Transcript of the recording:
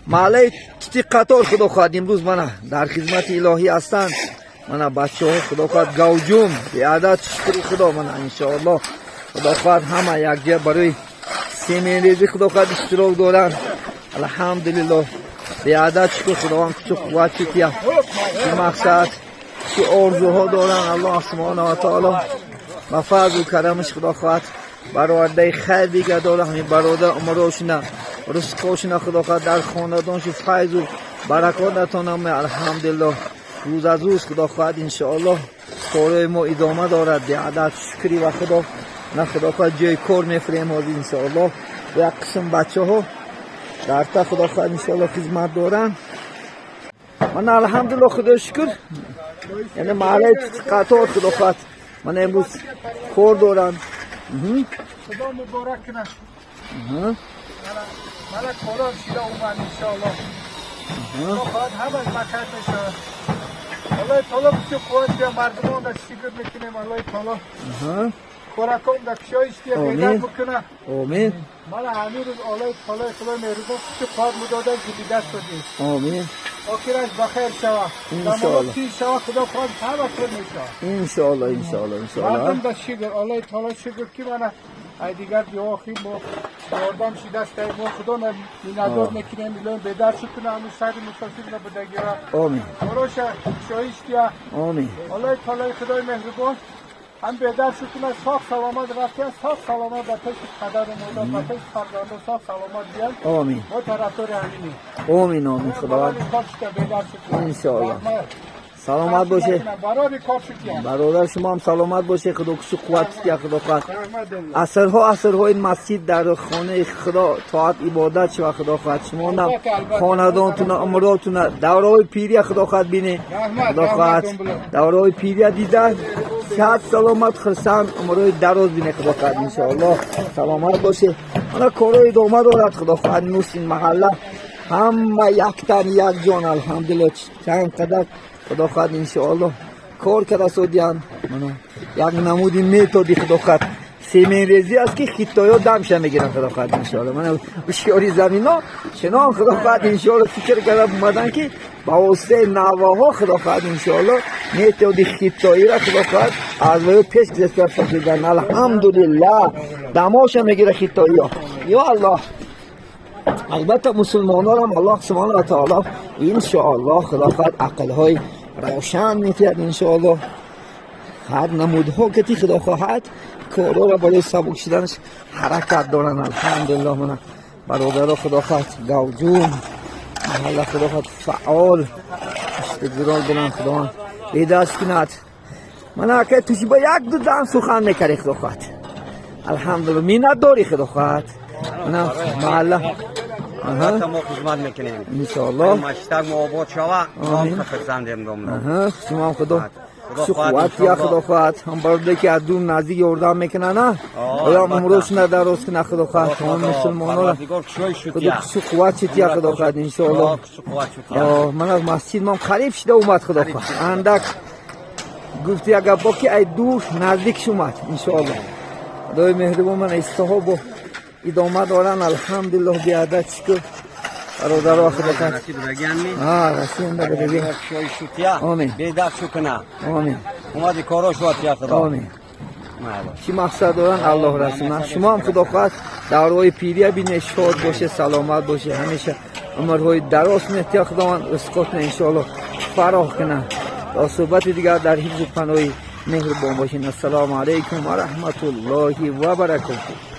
محله تیتی قطار خدا خواهد امروز من در خدمت الهی هستند. من بچه ها خدا خواهد گوجوم بیادت شکر خدا من انشاءالله خدا خواهد همه یک جا برای سیمین ریزی خدا خواهد اشتراک دارن. الحمدلله بیادت شکر خداوند که چه قوت چیتیا چه مقصد چه آرزوها دارن. الله سبحانه و تعالی با فضل و کرمش خدا خواهد برآورده خیر دیگه داره. همین برادر عمرشون رزقشون خدا خواهد در خاندانش فیض و برکات نتونم. الحمدلله روز از روز خدا خواهد انشاءالله کارهای ما ادامه دارد. بیادت شکری و خدا نه خدا خواهد جای کار میفریم انشاءالله. و یک قسم بچه ها در تا خدا خواهد انشاءالله خدمت دارن. من الحمدلله خدا شکر یعنی محله قطار خدا خواهد من امروز کار دارم. خدا مبارک کنه. مالا کارا شیرا اومد انشاءالله. خدا خواهد همه مکر میشه. الله تعالی بچه قوت بیا مردمان در شکر میکنیم. الله تعالی کارکم در کشایش بیا بیدر بکنه. آمین. مالا همین روز الله تعالی خدا مهربان بچه قوت مداده جدی دست بدید. آمین. آخرش بخیر شوه. انشاءالله. شوه خدا خواهد همه خیر میشه. انشاءالله انشاءالله انشاءالله. مردم در شکر الله تعالی شکر که من ای دیگر دعا خیلی ما یاردم شی دست ما خدا ندار میکنیم میلون بدر شکنه همون شهر مستقیم رو بدگیره. آمین. کاروش شایش کیا. آمین. الله تعالی خدای مهربان هم بدر شکنه ساخ سلامت رفته ساخ سلامت در پیش قدر مادر در پیش فرزند ساخ سلامت بیان. آمین. ما طرفدار همینی. آمین آمین خداوند. انشاءالله. سلامت باشه. برادر شما هم سلامت باشه. خدا کشو قوت دیا خدا خواهد. اثرها این مسجد در خانه خدا طاعت عبادت شو خدا خواهد. شما هم خاندانتون عمراتون دورهای پیری خدا خواهد بینه. خدا خواهد دورهای پیری دیدن صحت سلامت خرسند عمرهای دراز بینه خدا خواهد انشاءالله. سلامت باشه. من کارهای ادامه دارد خدا خواهد. نوست این محله همه یک تن یک جان الحمدلله چند قدر خدا خواهد انشاءالله کار کرده سودیان. یک نمودی میتودی خدا خواهد سیمین ریزی است که خیتایا دمشه میگیرن خدا خواهد انشاءالله. من بشیاری زمین ها چنان خدا خواهد انشاءالله فکر کرده بومدن که با واسطه نواها خدا خواهد انشاءالله میتودی خیتایی را خدا خواهد از وی پیش گذشته فکردن. الحمدلله دماشه میگیره خیتایی ها. یا الله. البته مسلمان ها هم الله سبحانه و تعالی انشاءالله خدا خواهد عقل های روشن میتید انشاءالله. هر نمودها که خدا خواهد کارا را برای سبک شدنش حرکت دارن. الحمدلله من برادر خدا خواهد گوجون محله خدا خواهد فعال استقرار دارن. خدا بیدست کند. من که توشی با یک دو دن سخن میکردی خدا خواهد. الحمدلله مینت داری خدا خواهد. من محله ما خدمت میکنیم انشاءالله. مشتر ما آباد شوه ما فرزندیم دوم شما هم خدا شو قوت یا خدا خواهد. هم برده که از دور نزدیک یاردم میکنن نه یا امروز نه دراز کنه خدا خواهد. تمام مسلمان ها خدا شو قوت یا خدا خواهد انشاءالله. من از مسجد ما قریب شده اومد خدا خواهد. اندک گفتی اگر با که ای دور نزدیک اومد انشاءالله. خدای مهربان من استها با ادامه دارن. الحمدلله بیادت شکر برادر آخر کن. رسیم ده بگیم. آمین. بیدر شو کنه. آمین. اومدی کارا شو اتیا خدا. آمین. چی مقصد دارن الله رسونه. شما هم خدا خواهد دورهای پیری بینه شاد باشه سلامت باشه همیشه عمرهای دراز میتیا خداوند رزقات انشاءالله فراخ کنه. تا صحبت دیگر در حفظ و پناه مهربان باشین. السلام علیکم و رحمت الله و برکاته.